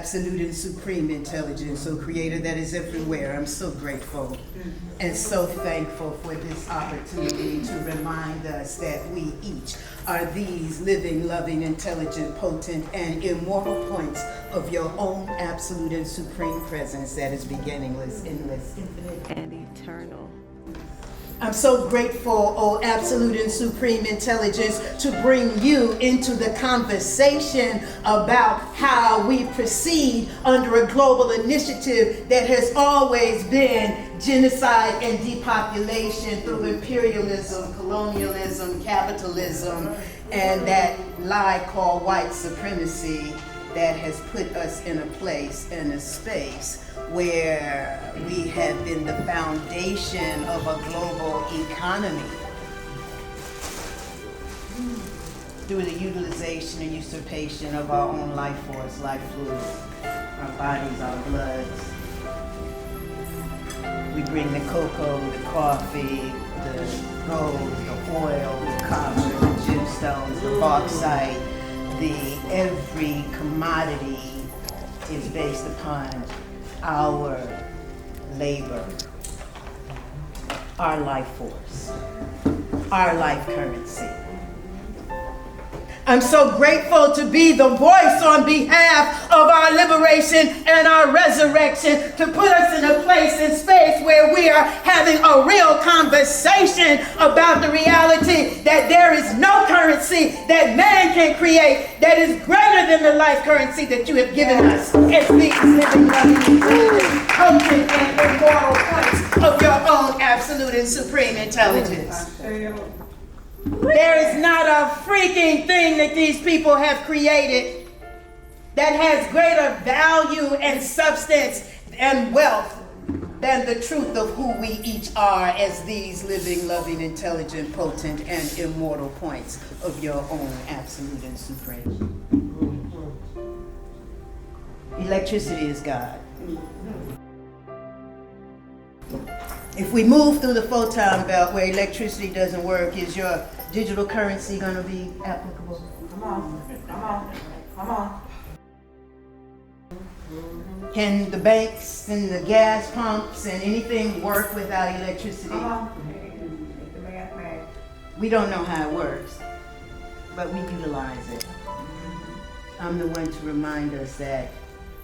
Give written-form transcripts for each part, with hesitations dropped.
absolute and supreme intelligence, O Creator that is everywhere. I'm so grateful and so thankful for this opportunity to remind us that we each are these living, loving, intelligent, potent, and immortal points of your own absolute and supreme presence that is beginningless, endless, infinite, and eternal. I'm so grateful, oh absolute and supreme intelligence, to bring you into the conversation about how we proceed under a global initiative that has always been genocide and depopulation through imperialism, colonialism, capitalism, and that lie called white supremacy that has put us in a place, in a space, where we have been the foundation of a global economy through the utilization and usurpation of our own life force, life fluid, our bodies, our bloods. We bring the cocoa, the coffee, the gold, the oil, the copper, the gemstones, the bauxite, every commodity is based upon our labor, our life force, our life currency. I'm so grateful to be the voice on behalf of our liberation and our resurrection, to put us in a place and space where we are having a real conversation about the reality that there is no currency that man can create that is greater than the life currency that you have given us as these living, loving, potent, and immortal points of your own absolute and supreme intelligence. There is not a freaking thing that these people have created that has greater value and substance and wealth than the truth of who we each are as these living, loving, intelligent, potent, and immortal points of your own absolute and supreme. Electricity is God. If we move through the photon belt where electricity doesn't work, is your digital currency going to be applicable? Come on. Can the banks and the gas pumps and anything work without electricity? We don't know how it works, but we utilize it. I'm the one to remind us that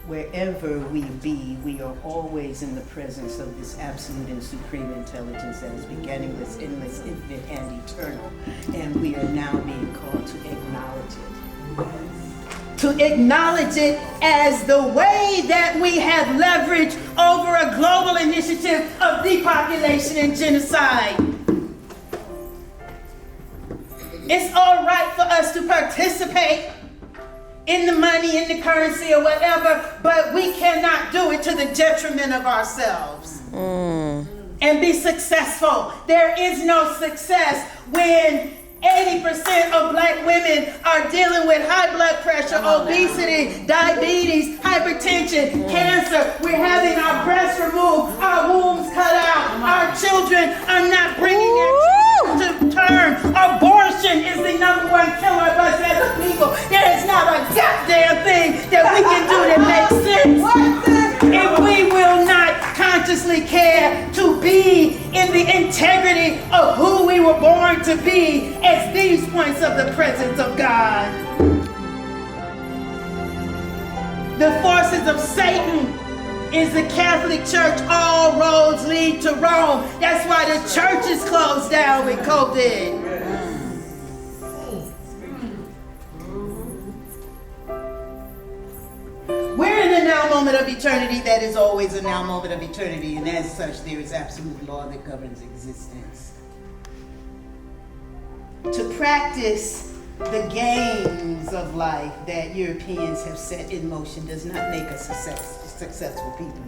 wherever we be, we are always in the presence of this absolute and supreme intelligence that is beginningless, endless, infinite, and eternal. And we are now being called to acknowledge it. To acknowledge it as the way that we have leverage over a global initiative of depopulation and genocide. It's all right for us to participate in the money, in the currency, or whatever, but we cannot do it to the detriment of ourselves and be successful. There is no success when 80% of black women are dealing with high blood pressure, obesity, diabetes, hypertension, cancer. We're having our breasts removed, our wombs cut out. Our children are not bringing their children to term. Abortion is the number one killer of us as a people. There is not a goddamn thing that we can do that makes sense if we will not consciously care to be in the integrity of who we were born to be as these points of the presence of God. The forces of Satan is the Catholic Church. All roads lead to Rome. That's why the church is closed down with COVID. We're in the now moment of eternity that is always a now moment of eternity, and as such, there is absolute law that governs existence. To practice the games of life that Europeans have set in motion does not make us successful people.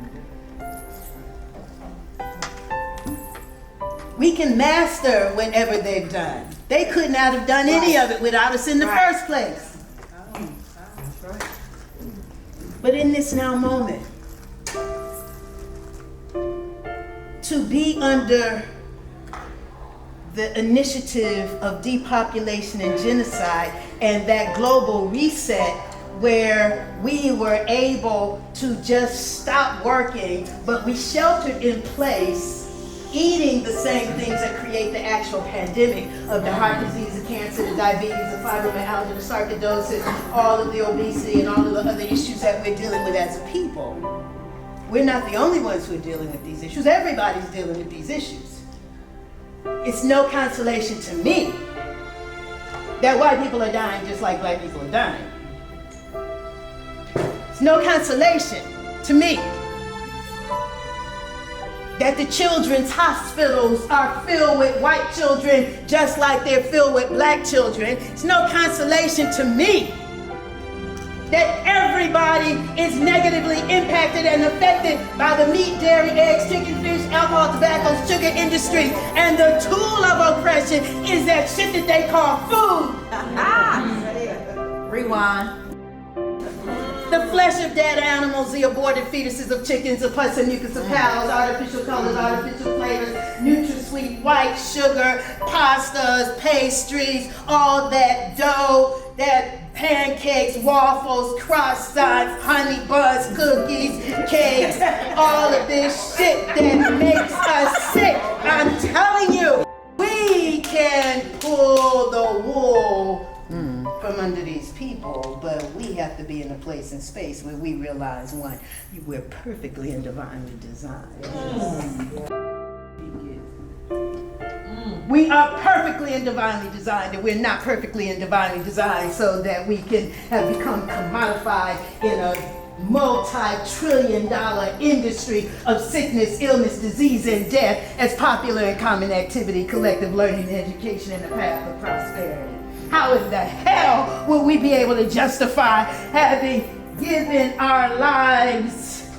We can master whatever they've done. They could not have done any of it without us in the first place. But in this now moment, to be under the initiative of depopulation and genocide and that global reset where we were able to just stop working, but we sheltered in place, eating the same things that create the actual pandemic of the heart disease, the cancer, the diabetes, the fibromyalgia, the sarcoidosis, all of the obesity, and all of the other issues that we're dealing with as a people. We're not the only ones who are dealing with these issues. Everybody's dealing with these issues. It's no consolation to me that white people are dying just like black people are dying. It's no consolation to me that the children's hospitals are filled with white children just like they're filled with black children. It's no consolation to me that everybody is negatively impacted and affected by the meat, dairy, eggs, chicken, fish, alcohol, tobacco, sugar industry. And the tool of oppression is that shit that they call food. Rewind. The flesh of dead animals, the aborted fetuses of chickens, the pus and mucus of cows, artificial colors, artificial flavors, NutraSweet, white sugar, pastas, pastries, all that dough, that pancakes, waffles, croissants, honey buns, cookies, cakes, all of this shit that makes us sick. I'm telling you, we can pull the wool from under these people, but we have to be in a place and space where we realize, one, we're perfectly and divinely designed. We are perfectly and divinely designed, and we're not perfectly and divinely designed so that we can have become commodified in a multi-trillion-dollar industry of sickness, illness, disease, and death as popular and common activity, collective learning, and education, and the path of prosperity. How in the hell will we be able to justify having given our lives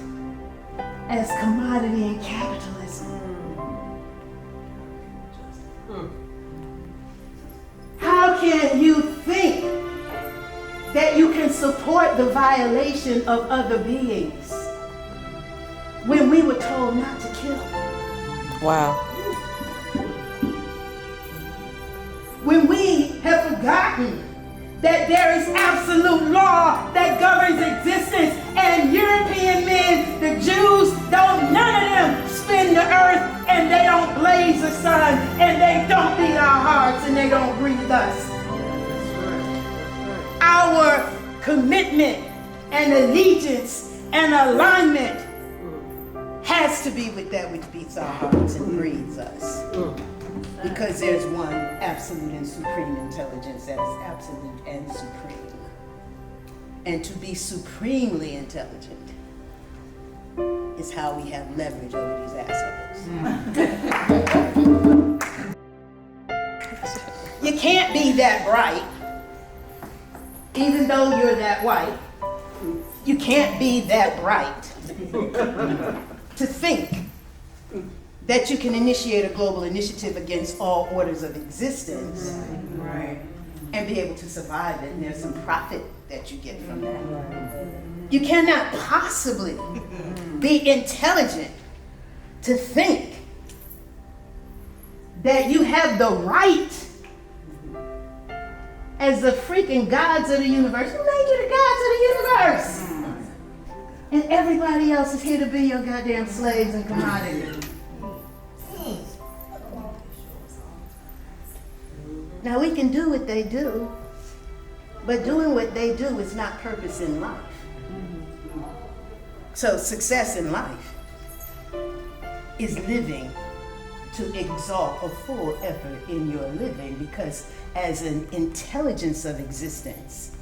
as commodity in capitalism? How can you think that you can support the violation of other beings when we were told not to kill? Wow. When we have forgotten that there is absolute law that governs existence, and European men, the Jews, none of them spin the earth, and they don't blaze the sun, and they don't beat our hearts, and they don't breathe us. Our commitment and allegiance and alignment has to be with that which beats our hearts and breathes us. Because there's one absolute and supreme intelligence that is absolute and supreme. And to be supremely intelligent is how we have leverage over these assholes. You can't be that bright, even though you're that white. You can't be that bright to think that you can initiate a global initiative against all orders of existence, right, and be able to survive it, and there's some profit that you get from that. You cannot possibly be intelligent to think that you have the right as the freaking gods of the universe. Who made you the gods of the universe? And everybody else is here to be your goddamn slaves and commodities. Now we can do what they do, but doing what they do is not purpose in life. So success in life is living to exalt a full effort in your living, because as an intelligence of existence,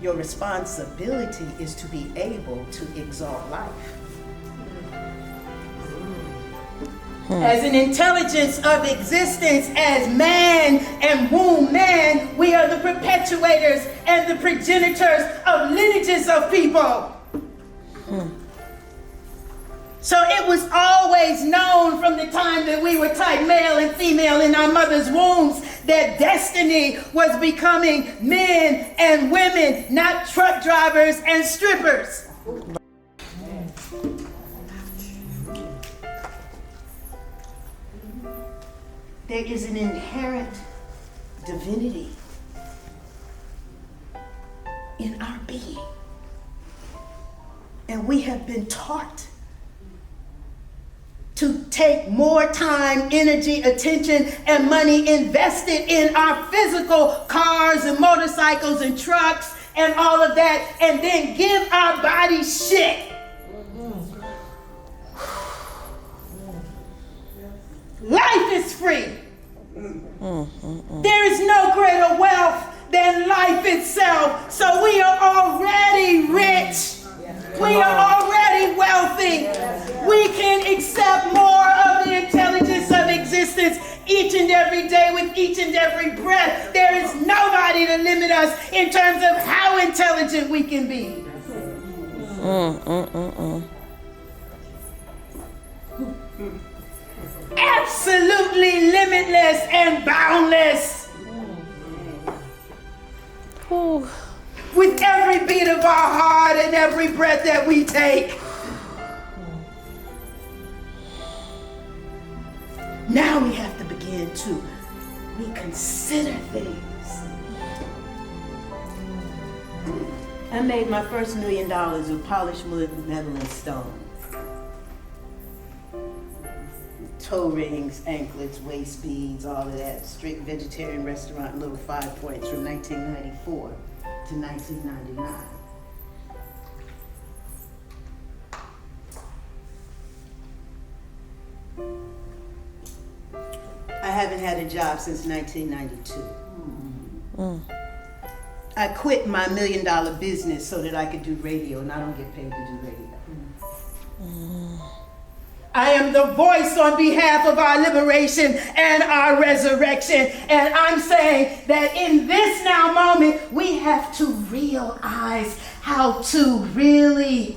your responsibility is to be able to exalt life. As an intelligence of existence, as man and womb man, we are the perpetuators and the progenitors of lineages of people. So it was always known from the time that we were type male and female in our mother's wombs that destiny was becoming men and women, not truck drivers and strippers. There is an inherent divinity And we have been taught to take more time, energy, attention, and money invested in our physical cars and motorcycles and trucks and all of that, and then give our bodies shit. Life is free. There is no greater wealth than life itself. So we are already rich. We are already wealthy. We can accept more of the intelligence of existence each and every day with each and every breath. There is nobody to limit us in terms of how intelligent we can be. Absolutely limitless and boundless. With every beat of our heart and every breath that we take. Now we have to begin to reconsider things. I made my first $1 million of polished metal and stone. Toe rings, anklets, waist beads, all of that. Strict vegetarian restaurant, Little 5 Points from 1994 to 1999. I haven't had a job since 1992. I quit my $1 million business so that I could do radio, and I don't get paid to do radio. I am the voice on behalf of our liberation and our resurrection. And I'm saying that in this now moment, we have to realize how to really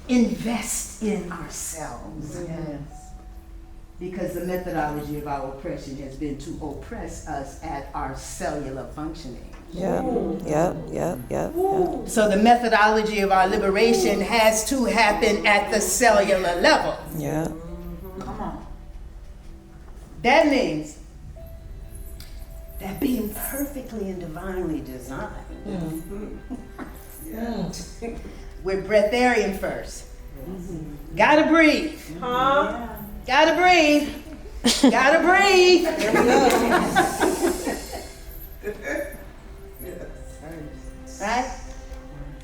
invest in ourselves. Yes. Because the methodology of our oppression has been to oppress us at our cellular functioning. Yep. So the methodology of our liberation has to happen at the cellular level. Yeah. Come on. That means that being perfectly and divinely designed, we're breatharian first. Gotta breathe. Gotta breathe. Gotta breathe. Right?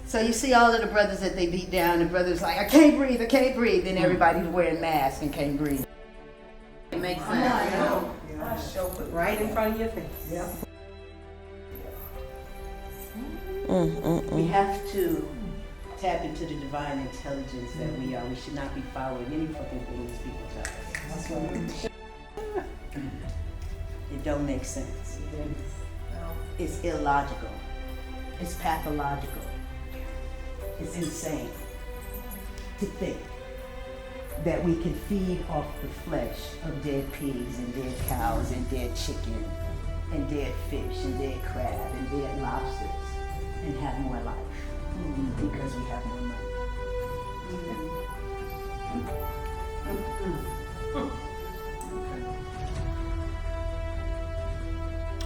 So you see all of the brothers that they beat down, and brothers like, I can't breathe, I can't breathe. Then everybody's wearing masks and can't breathe. It makes sense. Show it right in front of your face. Yeah. We have to tap into the divine intelligence that we are. We should not be following any fucking thing these people tell us. That's right. It don't make sense. It's illogical. It's pathological. It's insane to think that we can feed off the flesh of dead pigs and dead cows and dead chicken and dead fish and dead crab and dead lobsters and have more life because we have more money.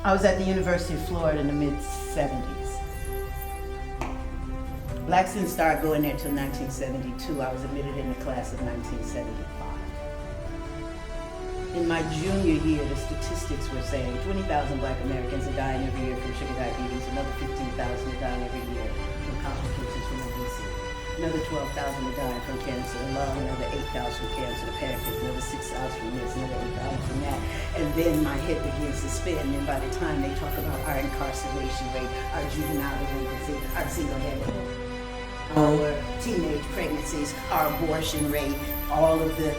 I was at the University of Florida in the mid-70s. Blacks didn't start going there until 1972. I was admitted in the class of 1975. In my junior year, the statistics were saying 20,000 Black Americans are dying every year from sugar diabetes, another 15,000 are dying every year from complications from obesity, another 12,000 are dying from cancer of the lung, another 8,000 from cancer of the pancreas, another 6,000 from this, another 8,000 from that. And then my head begins to spin, and by the time they talk about our incarceration rate, our juvenile delinquency, our single-handed, our teenage pregnancies, our abortion rate, all of the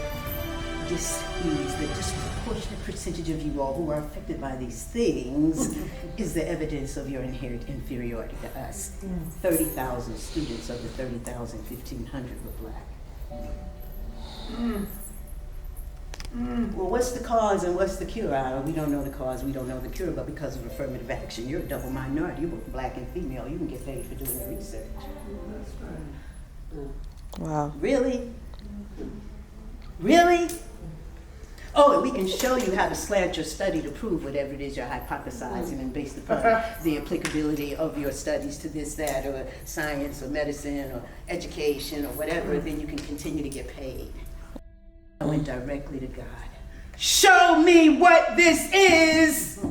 dis-ease, the disproportionate percentage of you all who are affected by these things is the evidence of your inherent inferiority to us. 30,000 students of the 30,000, 1,500 were Black. Well, what's the cause and what's the cure? We don't know the cause, we don't know the cure, but because of affirmative action, you're a double minority. You're both Black and female. You can get paid for doing the research. Wow. Really? Really? Oh, and we can show you how to slant your study to prove whatever it is you're hypothesizing, and based upon the applicability of your studies to this, that, or science, or medicine, or education, or whatever, then you can continue to get paid. I went directly to God. Show me what this is!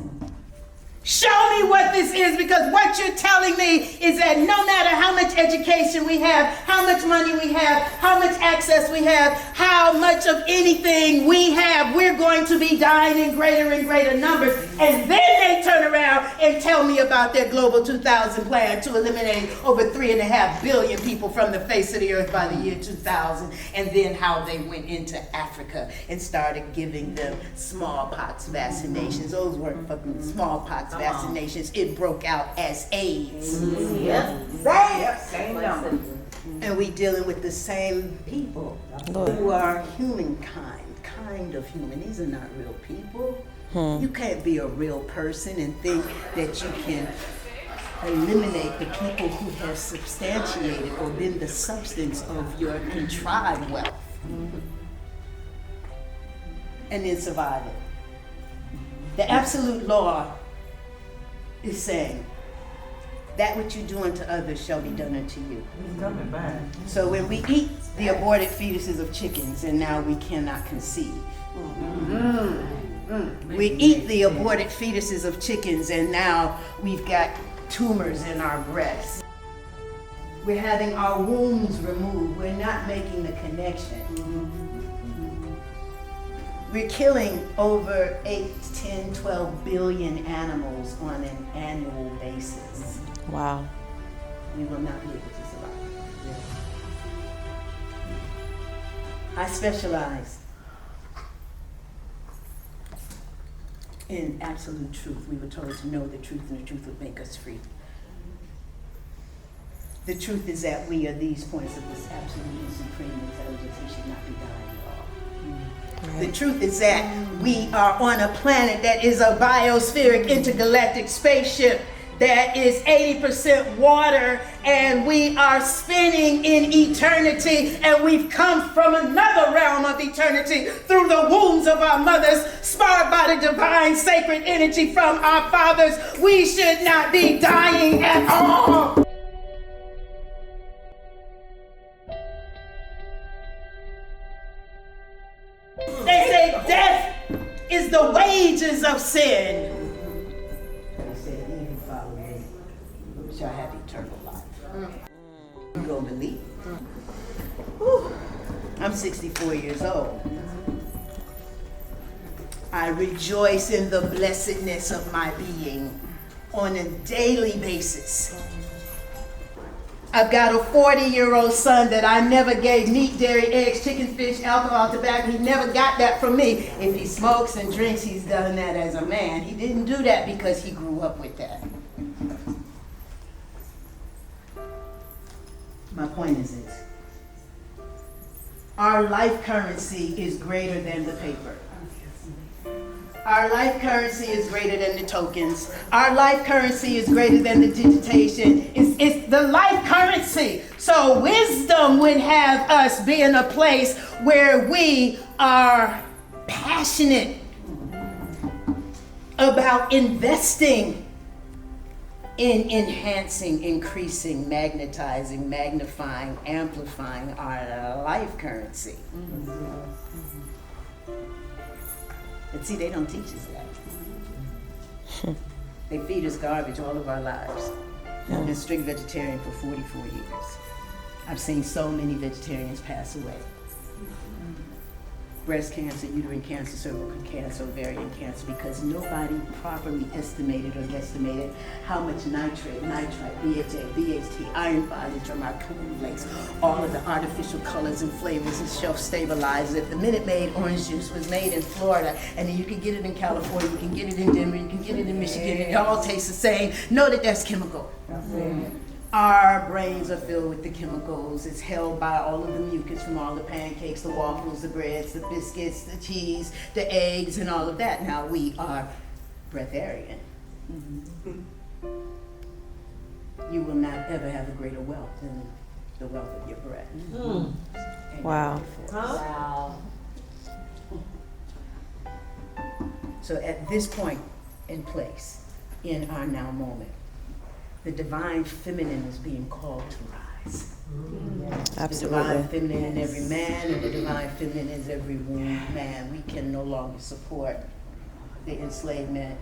Show me what this is, because what you're telling me is that no matter how much education we have, how much money we have, how much access we have, how much of anything we have, we're going to be dying in greater and greater numbers. And then they turn around and tell me about their Global 2000 plan to eliminate over 3.5 billion people from the face of the earth by the year 2000. And then how they went into Africa and started giving them smallpox vaccinations. Those weren't fucking smallpox vaccinations. It broke out as AIDS. Same number. And we dealing with the same people who are humankind, kind of human. These are not real people. You can't be a real person and think that you can eliminate the people who have substantiated or been the substance of your contrived wealth and then survive it. The absolute law is saying that what you do unto others shall be done unto you. So when we eat the aborted fetuses of chickens and now we cannot conceive, we eat the aborted fetuses of chickens and now we've got tumors in our breasts. We're having our wombs removed. We're not making the connection. We're killing over 8, 10, 12 billion animals on an annual basis. Wow. We will not be able to survive. I specialize in absolute truth. We were told to know the truth, and the truth would make us free. The truth is that we are these points of this absolute and supreme intelligence. We should not be dying at all. Right. The truth is that we are on a planet that is a biospheric intergalactic spaceship that is 80% water, and we are spinning in eternity, and we've come from another realm of eternity through the wombs of our mothers, sparked by the divine sacred energy from our fathers. We should not be dying at all. They say death is the wages of sin. Shall have eternal life. You gonna believe? I'm 64 years old. I rejoice in the blessedness of my being on a daily basis. I've got a 40-year-old son that I never gave meat, dairy, eggs, chicken, fish, alcohol, tobacco. He never got that from me. If he smokes and drinks, he's done that as a man. He didn't do that because he grew up with that. My point is this: our life currency is greater than the paper. Our life currency is greater than the tokens. Our life currency is greater than the digitation. It's the life currency. So wisdom would have us be in a place where we are passionate about investing in enhancing, increasing, magnetizing, magnifying, amplifying our life currency. But see, they don't teach us that. They feed us garbage all of our lives. I've been strict vegetarian for 44 years. I've seen so many vegetarians pass away. Breast cancer, uterine cancer, cervical cancer, ovarian cancer, because nobody properly estimated or guesstimated how much nitrate, BHA, BHT, iron filings from our cornflakes, all of the artificial colors and flavors and shelf stabilizers. If the Minute Maid orange juice was made in Florida, and then you can get it in California, you can get it in Denver, you can get it in Michigan, and it all tastes the same, know that that's chemical. Our brains are filled with the chemicals. It's held by all of the mucus from all the pancakes, the waffles, the breads, the biscuits, the cheese, the eggs, and all of that. Now we are breatharian. You will not ever have a greater wealth than the wealth of your breath. Wow. Wow. So at this point in place, in our now moment, the divine feminine is being called to rise. Absolutely. The divine feminine in every man, and the divine feminine is every wombed man. We can no longer support the enslavement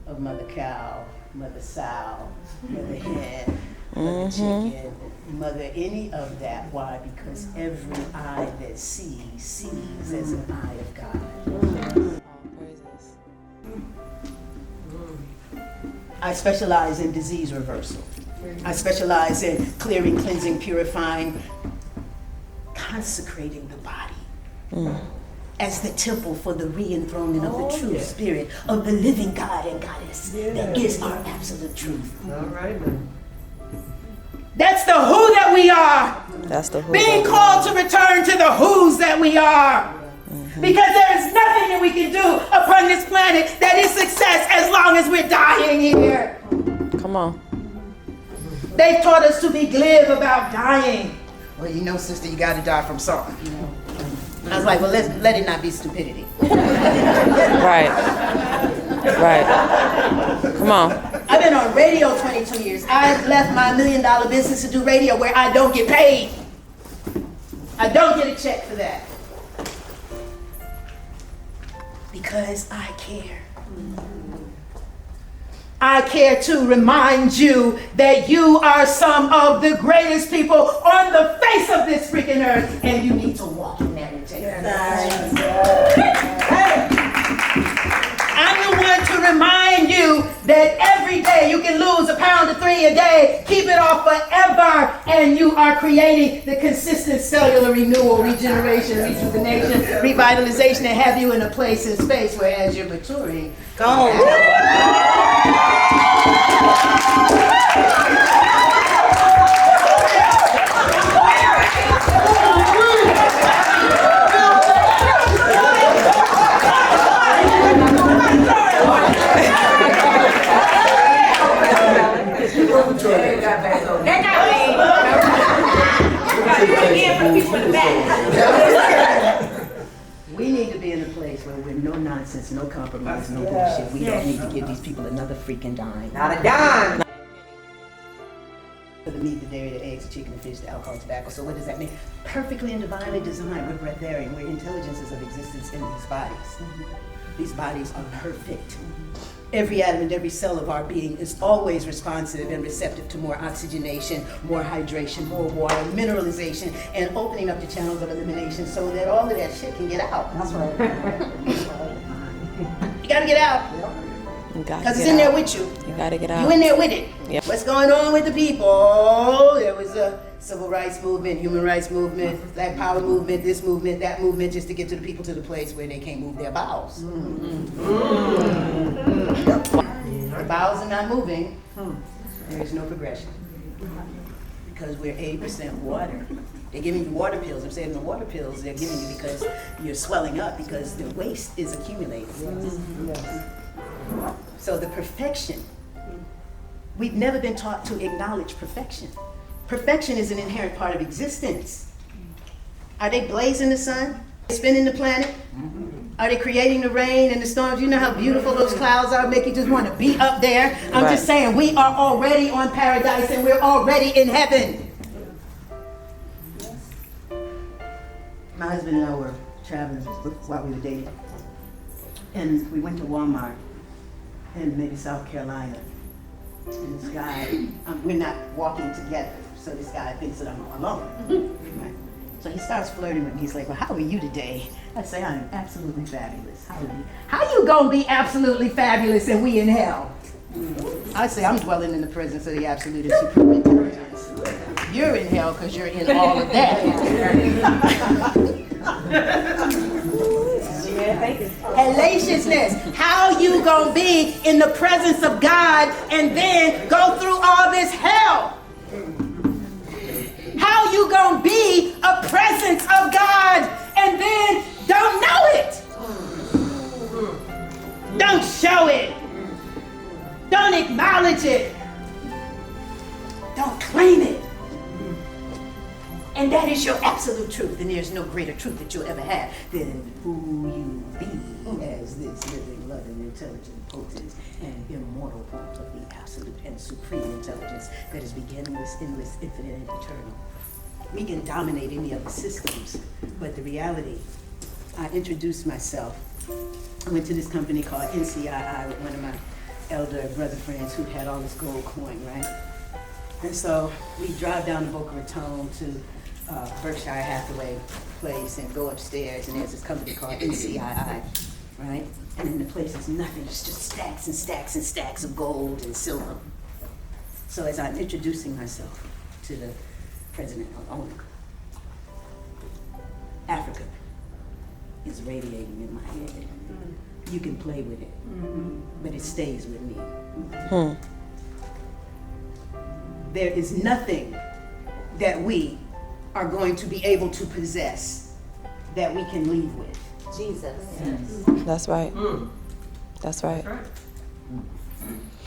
of Mother Cow, Mother Sow, Mother Hen, Mother Chicken, Mother any of that. Why? Because every eye that sees as an eye of God. I specialize in disease reversal. I specialize in clearing, cleansing, purifying, consecrating the body as the temple for the re-enthronement of the true spirit of the living God and Goddess that is our absolute truth. All right, then. That's the who that we are. That's the who. Being called to return to the who's that we are. Because there is nothing that we can do upon this planet that is success as long as we're dying here. Come on. They've taught us to be glib about dying. Well, you know, sister, you got to die from something. You know? I was like, well, let it not be stupidity. Right. Right. Come on. I've been on radio 22 years. I left my $1 million business to do radio where I don't get paid. I don't get a check for that. Because I care. I care to remind you that you are some of the greatest people on the face of this freaking earth, and you need to walk in that integrity. I'm the one to remind you that every day you can lose 1 pound to 3 a day, keep it off forever, and you are creating the consistent cellular renewal, regeneration, rejuvenation, revitalization, and have you in a place and space where as you're maturing, go. We need to be in a place where we're no nonsense, no compromise, no bullshit. We don't need to give these people another freaking dime. Not a dime. For the meat, the dairy, the eggs, the chicken, the fish, the alcohol, tobacco. So what does that mean? Perfectly and divinely designed, we're breatharian, we're intelligences of existence in these bodies. These bodies are perfect. Every atom and every cell of our being is always responsive and receptive to more oxygenation, more hydration, more water, mineralization, and opening up the channels of elimination so that all of that shit can get out. That's right. You gotta get out. Because it's in there with you. You gotta get out. You in there with it. Yep. What's going on with the people? There was a civil rights movement, human rights movement, Black Power movement, this movement, that movement, just to get to the people to the place where they can't move their bowels. The bowels are not moving. There is no progression. Because we're 80% water. They're giving you water pills. I'm saying the water pills they're giving you because you're swelling up because the waste is accumulating. So the perfection, we've never been taught to acknowledge perfection. Perfection is an inherent part of existence. Are they blazing the sun? Spinning the planet? Are they creating the rain and the storms? You know how beautiful those clouds are, make you just want to be up there. I'm just saying, we are already on paradise and we're already in heaven. My husband and I were traveling while we were dating. And we went to Walmart in maybe South Carolina. And this guy, we're not walking together, so this guy thinks that I'm alone. Right? So he starts flirting with me. He's like, well, how are you today? I say, I'm absolutely fabulous. How are you? How you gonna be absolutely fabulous and we in hell? I say, I'm dwelling in the presence of the absolute and supreme intelligence. You're in hell because you're in all of that. Hellaciousness. How you gonna be in the presence of God and then go through all this hell? How you gonna be a presence of God and then don't know it? Don't show it. Don't acknowledge it. Don't claim it. And that is your absolute truth, and there's no greater truth that you'll ever have than who you be. as this living, loving, intelligent, potent, and immortal point of the absolute and supreme intelligence that is beginningless, endless, infinite, and eternal. We can dominate any of the systems, but the reality, I introduced myself. I went to this company called NCII with one of my elder brother friends who had all this gold coin, right? And so we drive down to Boca Raton to Berkshire Hathaway place and go upstairs, and there's this company called NCII, right? And in the place is nothing, it's just stacks and stacks and stacks of gold and silver. So as I'm introducing myself to the president or owner, Africa is radiating in my head. You can play with it, but it stays with me. There is nothing that we are going to be able to possess that we can leave with. Jesus. That's right. That's right.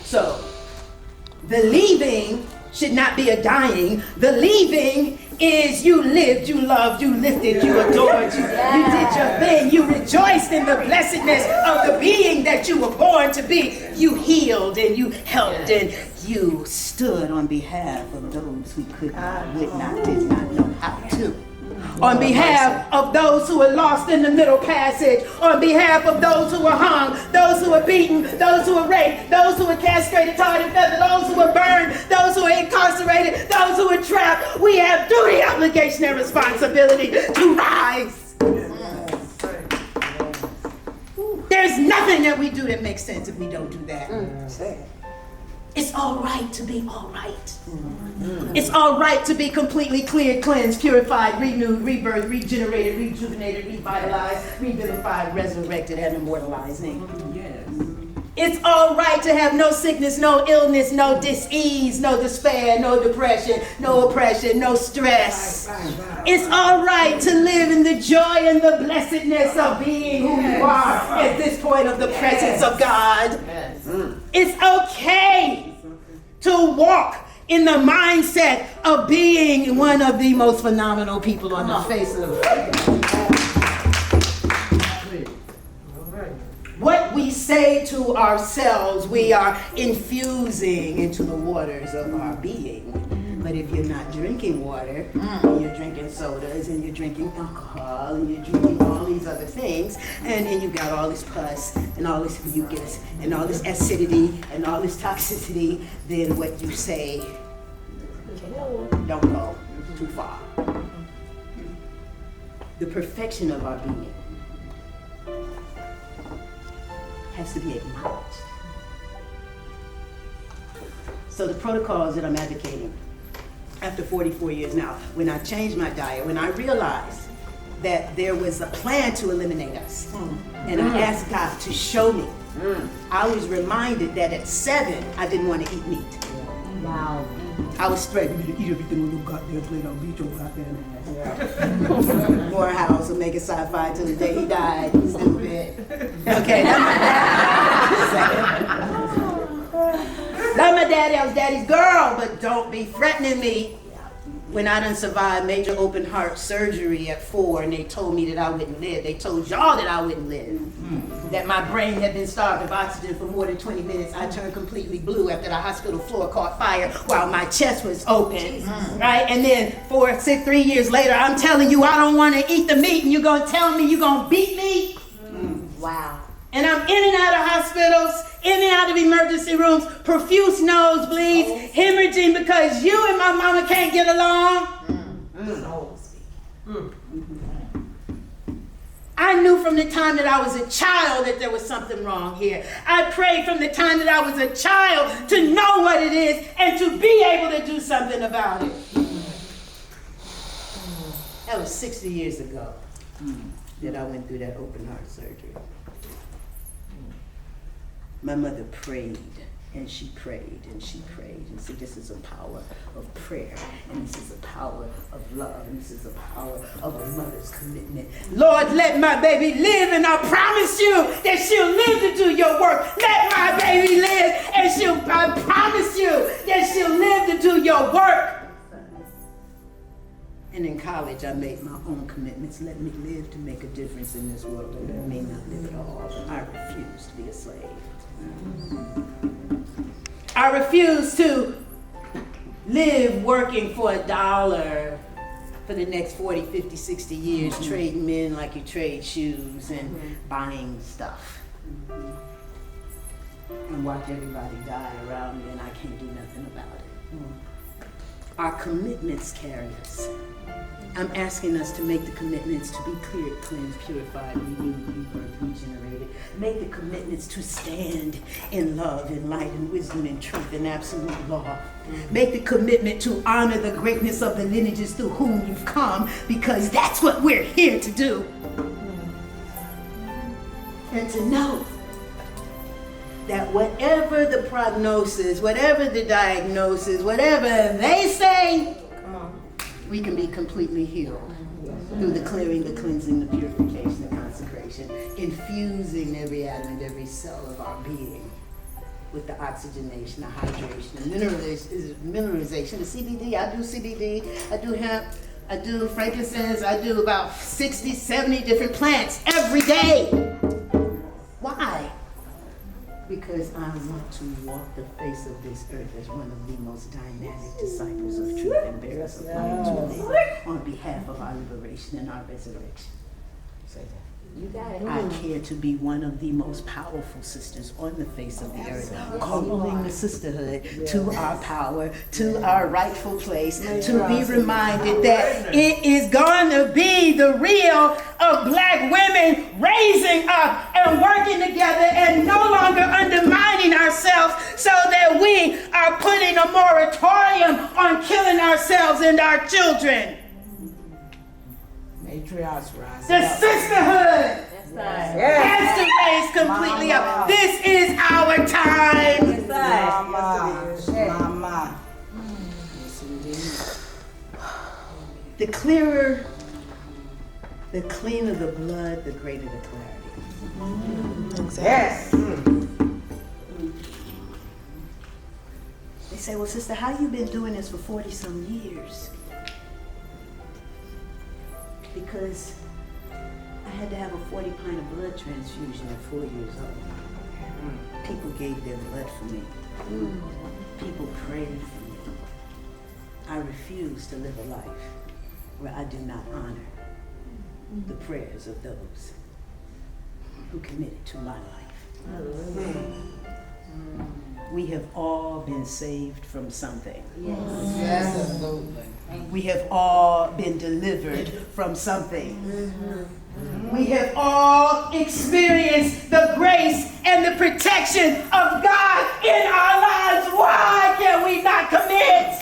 So, the leaving should not be a dying. The leaving is you lived, you loved, you lifted, you adored, you did your thing. You rejoiced in the blessedness of the being that you were born to be. You healed and you helped and you stood on behalf of those who could not, would not, did not know how to. On behalf of those who were lost in the middle passage, on behalf of those who were hung, those who were beaten, those who were raped, those who were castrated, tarred and feathered, those who were burned, those who were incarcerated, those who were trapped. We have duty, obligation, and responsibility to rise. There's nothing that we do that makes sense if we don't do that. It's all right to be all right. It's all right to be completely cleared, cleansed, purified, renewed, rebirthed, regenerated, rejuvenated, revitalized, revivified, resurrected, and immortalized. It's all right to have no sickness, no illness, no dis-ease, no despair, no depression, no oppression, no stress. It's all right to live in the joy and the blessedness of being who you are at this point of the presence of God. It's okay to walk in the mindset of being one of the most phenomenal people on the face of the earth. What we say to ourselves, we are infusing into the waters of our being. But if you're not drinking water, and you're drinking sodas, and you're drinking alcohol, and you're drinking all these other things, and then you got all this pus, and all this mucus, and all this acidity, and all this toxicity, then what you say don't go too far. The perfection of our being has to be acknowledged. So the protocols that I'm advocating after 44 years now, when I changed my diet, when I realized that there was a plan to eliminate us, and I asked God to show me, I was reminded that at 7, I didn't want to eat meat. Wow. I was threatening to eat everything on your goddamn plate. I'll beat your goddamn ass. Morehouse, Omega Sci-Fi till the day he died. Stupid. Okay, that's my dad. Love my daddy, I was daddy's girl, but don't be threatening me. When I done survived major open heart surgery at 4 and they told me that I wouldn't live, they told y'all that I wouldn't live, that my brain had been starved of oxygen for more than 20 minutes. I turned completely blue after the hospital floor caught fire while my chest was open, right? And then 3 years later, I'm telling you I don't want to eat the meat and you're going to tell me you're going to beat me? Wow. And I'm in and out of hospitals, in and out of emergency rooms, profuse nosebleeds, hemorrhaging because you and my mama can't get along. I knew from the time that I was a child that there was something wrong here. I prayed from the time that I was a child to know what it is and to be able to do something about it. That was 60 years ago that I went through that open heart surgery. My mother prayed, and she prayed, and she prayed, and said, this is a power of prayer, and this is a power of love, and this is a power of a mother's commitment. Lord, let my baby live, and I promise you that she'll live to do your work. Let my baby live, and I promise you that she'll live to do your work. And And in college, I made my own commitments. Let me live to make a difference in this world, or let me not live at all. I refuse to be a slave. I refuse to live working for $1 for the next 40, 50, 60 years, trading men like you trade shoes and buying stuff. And watch everybody die around me and I can't do nothing about it. Our commitments carry us. I'm asking us to make the commitments to be cleared, cleansed, purified, renewed, rebirthed, regenerated. Make the commitments to stand in love, in light, and wisdom, and truth, and absolute law. Make the commitment to honor the greatness of the lineages through whom you've come, because that's what we're here to do. And to know that whatever the prognosis, whatever the diagnosis, whatever they say, we can be completely healed through the clearing, the cleansing, the purification, the consecration, infusing every atom and every cell of our being with the oxygenation, the hydration, the mineralization, the CBD. I do CBD, I do hemp, I do frankincense, I do about 60, 70 different plants every day. Why? Because I want to walk the face of this earth as one of the most dynamic disciples of truth and bearers of light to live on behalf of our liberation and our resurrection. Say that. You got it. I care to be one of the most powerful sisters on the face of the earth, calling the sisterhood to our power, to our rightful place, to be reminded that it is going to be the real of Black women raising up and working together and no longer undermining ourselves so that we are putting a moratorium on killing ourselves and our children. Matriarchs rise The up. sisterhood has to raise completely up. This is our time. Mama. Yes, indeed. The clearer, the cleaner the blood, the greater the clarity. Yes. They say, well, sister, how you been doing this for 40 some years? Because I had to have a 40 pint of blood transfusion at 4 years old. People gave their blood for me. People prayed for me. I refuse to live a life where I do not honor the prayers of those who committed to my life. We have all been saved from something. Yes, absolutely. We have all been delivered from something. We have all experienced the grace and the protection of God in our lives. Why can we not commit?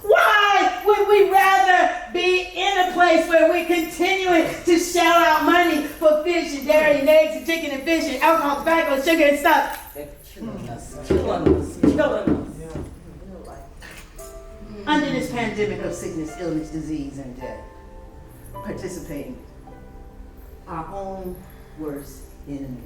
Why would we rather be in a place where we're continuing to shell out money for fish and dairy and eggs and chicken and fish and alcohol, tobacco, sugar and stuff? They're killing us, killing us, killing us. Under this pandemic of sickness, illness, disease, and death, participating our own worst enemy.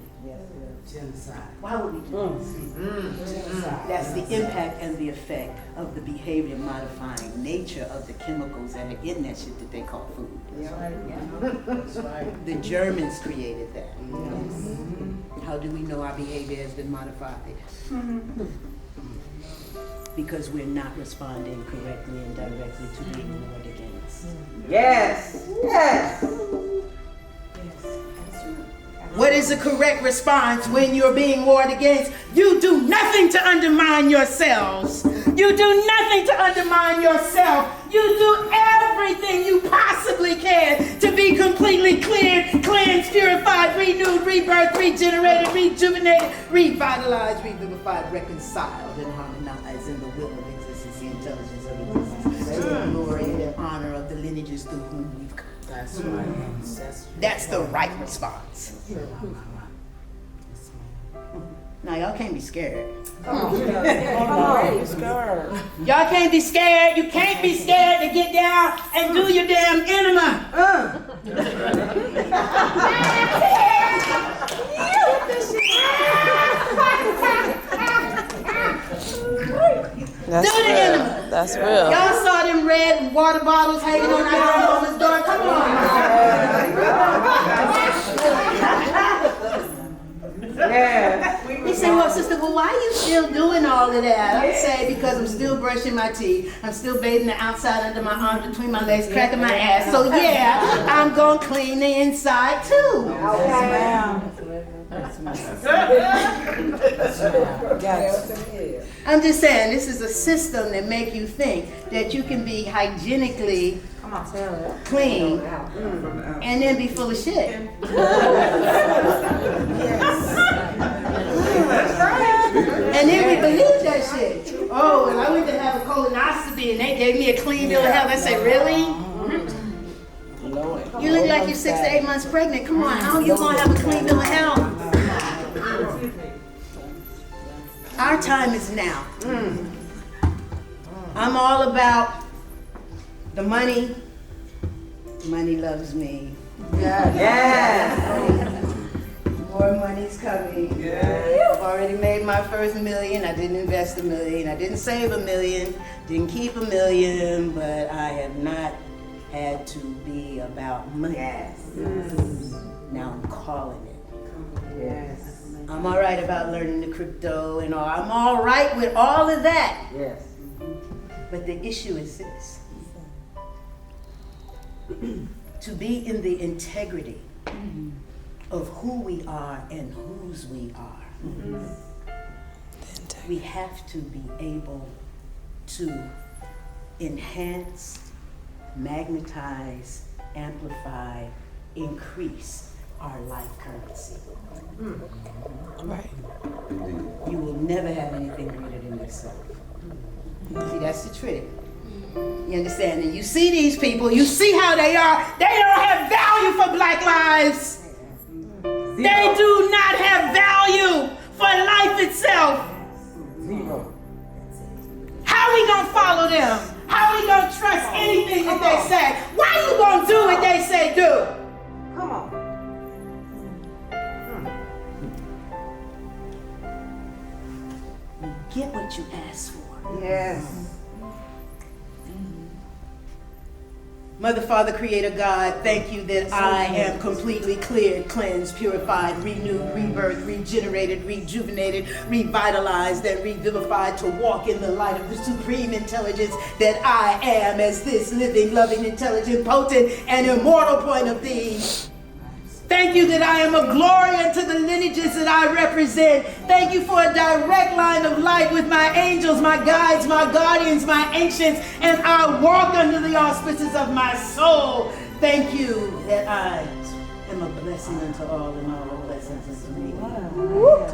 Genocide. Why would we do this? Genocide. That's the impact and the effect of the behavior modifying nature of the chemicals that are in that shit that they call food. That's right. The Germans created that. How do we know our behavior has been modified? Because we're not responding correctly and directly to being warred against. Yes. Yes. What is the correct response when you're being warred against? You do nothing to undermine yourselves. You do nothing to undermine yourself. You do everything you possibly can to be completely cleared, cleansed, purified, renewed, rebirthed, regenerated, rejuvenated, revitalized, revivified, reconciled, and harmonized in the will of existence, the intelligence of existence, to the glory and the honor of the lineages through whom we've come. That's right. That's the right response. Now y'all can't be scared. Come on. Y'all can't be scared. You can't be scared to get down and do your damn enema. That's Do the real. enema. That's real. Y'all saw them red water bottles hanging on our mama's door. Come on. Yes. He said, well, sister, well, why are you still doing all of that? I say, because I'm still brushing my teeth. I'm still bathing the outside under my arms, between my legs, cracking my ass. So yeah, I'm going to clean the inside too. I'm just saying, this is a system that make you think that you can be hygienically clean and then be full of shit. And then we believe that shit. Oh, and I went to have a colonoscopy and they gave me a clean bill of health. I said, really? You look like you're 6 to 8 months pregnant. Come on, how are you gonna have a clean bill of health? Our time is now. I'm all about the money. Money loves me. Yes. More money's coming. I've already made my first $1 million. I didn't invest $1 million. I didn't save $1 million. Didn't keep $1 million. But I have not had to be about money. Now I'm calling it. I'm all right about learning the crypto and all. I'm all right with all of that. But the issue is this. To be in the integrity of who we are and whose we are, we have to be able to enhance, magnetize, amplify, increase our life currency. Right. You will never have anything greater than yourself. See, that's the trick. You understand? And you see these people, you see how they are. They don't have value for Black lives. They do not have value for life itself. How are we going to follow them? How are we going to trust anything that they say? Why are you going to do what they say do? Come on. You get what you ask for. Yes. Mother, Father, Creator, God, thank you that I am completely cleared, cleansed, purified, renewed, rebirthed, regenerated, rejuvenated, revitalized, and revivified to walk in the light of the supreme intelligence that I am as this living, loving, intelligent, potent, and immortal point of thee. Thank you that I am a glory unto the lineages that I represent. Thank you for a direct line of light with my angels, my guides, my guardians, my ancients, and I walk under the auspices of my soul. Thank you that I am a blessing unto all and all blessings unto me.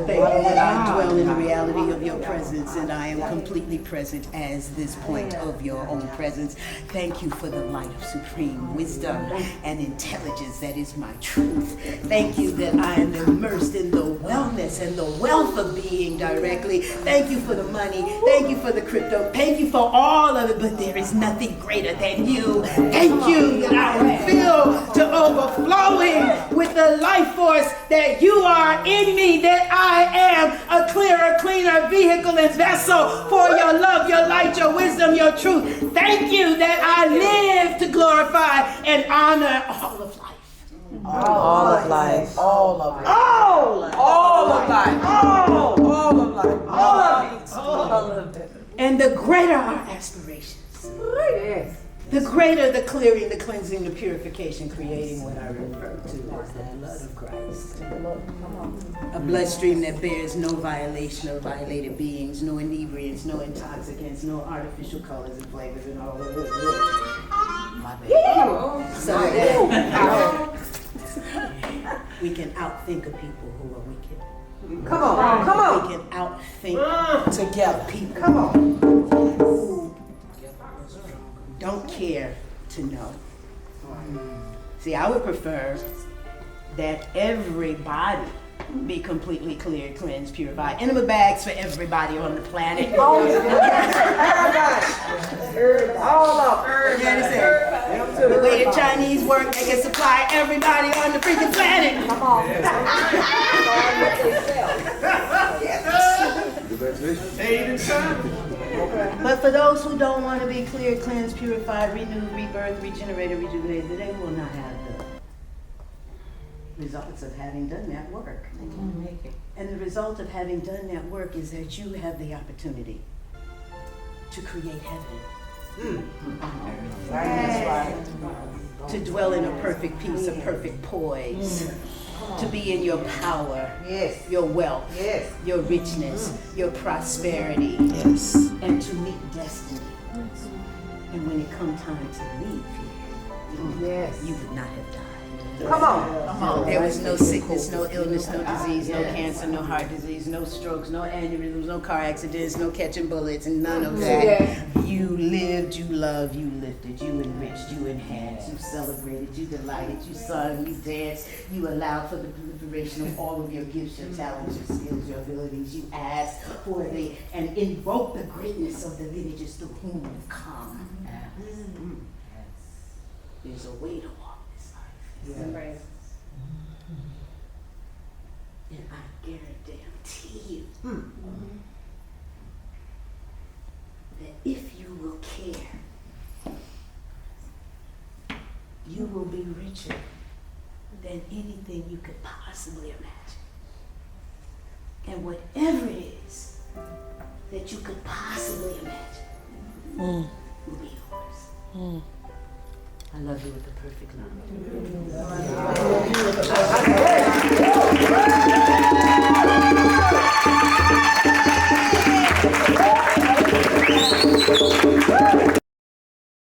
Thank you that I dwell in the reality of your presence and I am completely present as this point of your own presence. Thank you for the light of supreme wisdom and intelligence that is my truth. Thank you that I am immersed in the wellness and the wealth of being directly. Thank you for the money. Thank you for the crypto. Thank you for all of it, but there is nothing greater than you. Thank you that I am filled to overflowing with the life force that you are in me, that I am a clearer, cleaner vehicle and vessel for your love, your light, your wisdom, your truth. Thank you that I live to glorify and honor all of life. All of life. All of life. All of life. All of it. And the greater our aspirations, Yes. the greater the clearing, the cleansing, the purification, creating what I refer to as the blood of Christ. A bloodstream that bears no violation of violated beings, no inebriants, no intoxicants, no artificial colors and flavors and all of it. My bad. So that we can outthink of people who are wicked. Come on. Come on. We can outthink Together. people Come on. who don't care to know. See, I would prefer that everybody be completely cleared, cleansed, purified. Enema bags for everybody on the planet. Everybody. All of them. You understand? The way the Chinese work, they can supply everybody on the freaking planet. Come on. Made in China. But for those who don't want to be cleared, cleansed, purified, renewed, rebirthed, regenerated, rejuvenated, they will not have the results of having done that work. They can't make it. And the result of having done that work is that you have the opportunity to create heaven. That's right. To dwell in a perfect peace, a perfect poise. To be in your power, Yes. your wealth, Yes. your richness, your prosperity, Yes. and to meet destiny. And when it comes time to leave here, Yes. you would not have died. Come on. There was no sickness, no illness, no disease, no cancer, no heart disease, no strokes, no aneurysms, no car accidents, no catching bullets, and none of that. You lived, you loved, you lifted, you enriched, you enhanced, you celebrated, you delighted, you sung, you danced, you allowed for the proliferation of all of your gifts, your talents, your skills, your abilities. You asked for and invoked the greatness of the lineages through whom you've come. There's a way to walk this life. And I guarantee you that if you will care, you will be richer than anything you could possibly imagine. And whatever it is that you could possibly imagine will be yours. I love you with the perfect love.